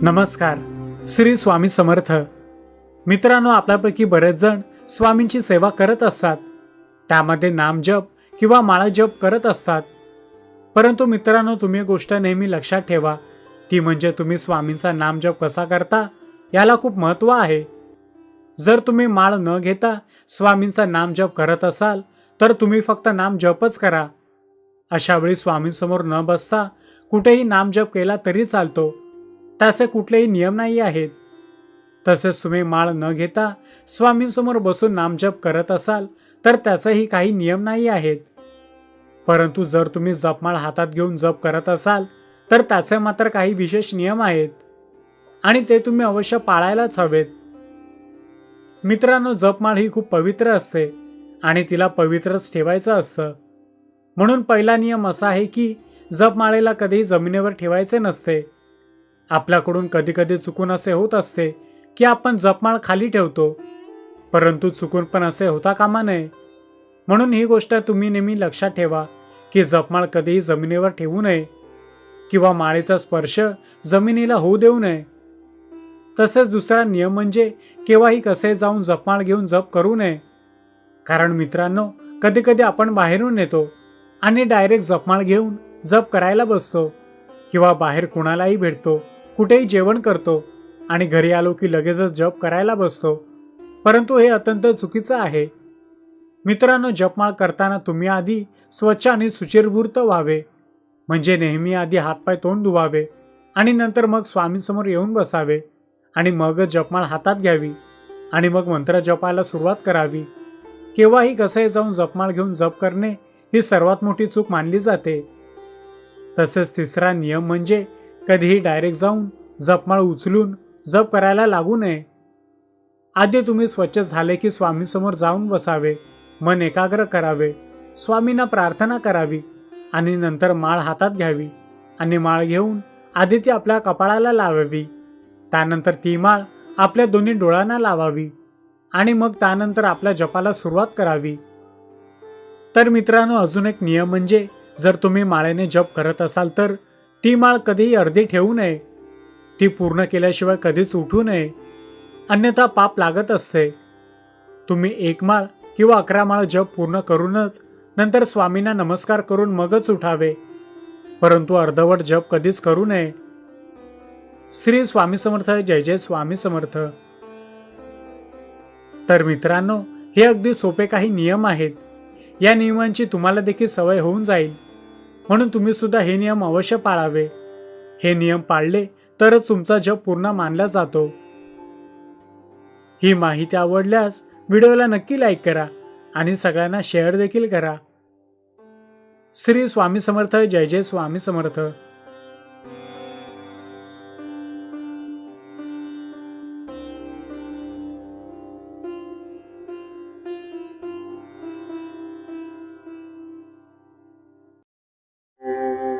नमस्कार. श्री स्वामी समर्थ. मित्रांनो, आपल्यापैकी बरेच जण स्वामींची सेवा करत असतात. त्यामध्ये नामजप किंवा माळा जप करत असतात. परंतु मित्रांनो, तुम्ही गोष्ट नेहमी लक्षात ठेवा, ती म्हणजे तुम्ही स्वामींचा नामजप कसा करता याला खूप महत्त्व आहे. जर तुम्ही माळ न घेता स्वामींचा नामजप करत असाल तर तुम्ही फक्त नामजपच करा. अशा वेळी स्वामींसमोर न बसता कुठेही नामजप केला तरी चालतो. त्याचे कुठलेही नियम नाही आहेत. तसेच तुम्ही माळ न घेता स्वामींसमोर बसून नामजप करत असाल तर त्याचेही काही नियम नाही आहेत. परंतु जर तुम्ही जपमाळ हातात घेऊन जप करत असाल तर त्याचे मात्र काही विशेष नियम आहेत आणि ते तुम्ही अवश्य पाळायलाच हवेत. मित्रांनो, जपमाळ ही खूप पवित्र असते आणि तिला पवित्रच ठेवायचं असतं. म्हणून पहिला नियम असा आहे की जपमाळेला कधीही जमिनीवर ठेवायचे नसते. आपल्याकडून कधी कधी चुकून असे होत असते की आपण जपमाळ खाली ठेवतो, परंतु चुकून पण असे होता कामा नये. म्हणून ही गोष्ट तुम्ही नेहमी लक्षात ठेवा की जपमाळ कधीही जमिनीवर ठेवू नये किंवा माळेचा स्पर्श जमिनीला होऊ देऊ नये. तसेच दुसरा नियम म्हणजे केव्हाही कसे जाऊन जपमाळ घेऊन जप करू नये. कारण मित्रांनो, कधी कधी आपण बाहेरून येतो आणि डायरेक्ट जपमाळ घेऊन जप करायला बसतो किंवा बाहेर कुणालाही भेटतो, कुठेही जेवण करतो आणि घरी आलो की लगेचच जप करायला बसतो. परंतु हे अत्यंत चुकीचं आहे. मित्रांनो, जपमाळ करताना तुम्ही आधी स्वच्छ आणि सुचिरभूत व्हावे. म्हणजे नेहमी आधी हातपाय तोंड धुवावे आणि नंतर मग स्वामींसमोर येऊन बसावे आणि मगच जपमाळ हातात घ्यावी आणि मग मंत्र जपायला सुरुवात करावी. केव्हाही कसे जाऊन जपमाळ घेऊन जप करणे ही सर्वात मोठी चूक मानली जाते. तसेच तिसरा नियम म्हणजे कधीही डायरेक्ट जाऊन जपमाळ उचलून जप करायला लागू नये. आधी तुम्ही स्वच्छ झाले की स्वामींसमोर जाऊन बसावे, मन एकाग्र करावे, स्वामींना प्रार्थना करावी आणि नंतर माळ हातात घ्यावी आणि माळ घेऊन आधी ती आपल्या कपाळाला लावावी. त्यानंतर ती माळ आपल्या दोन्ही डोळ्यांना लावावी आणि मग त्यानंतर आपल्या जपाला सुरुवात करावी. तर मित्रांनो, अजून एक नियम म्हणजे जर तुम्ही माळेने जप करत असाल तर ती माळ कधीही अर्धी ठेवू नये. ती पूर्ण केल्याशिवाय कधीच उठू नये, अन्यथा पाप लागत असते. तुम्ही 1 माळ किंवा 11 माळ जप पूर्ण करूनच नंतर स्वामींना नमस्कार करून मगच उठावे, परंतु अर्धवट जप कधीच करू नये. श्री स्वामी समर्थ. जय जय स्वामी समर्थ. तर मित्रांनो, हे अगदी सोपे काही नियम आहेत. या नियमांची तुम्हाला देखील सवय होऊन जाईल. म्हणून तुम्ही सुद्धा हे नियम अवश्य पाळावे. हे नियम पाळले तरच तुमचा जप पूर्ण मानला जातो. ही माहिती आवडल्यास व्हिडिओला नक्की लाईक करा आणि सगळ्यांना शेअर देखील करा. श्री स्वामी समर्थ. जय जय स्वामी समर्थ.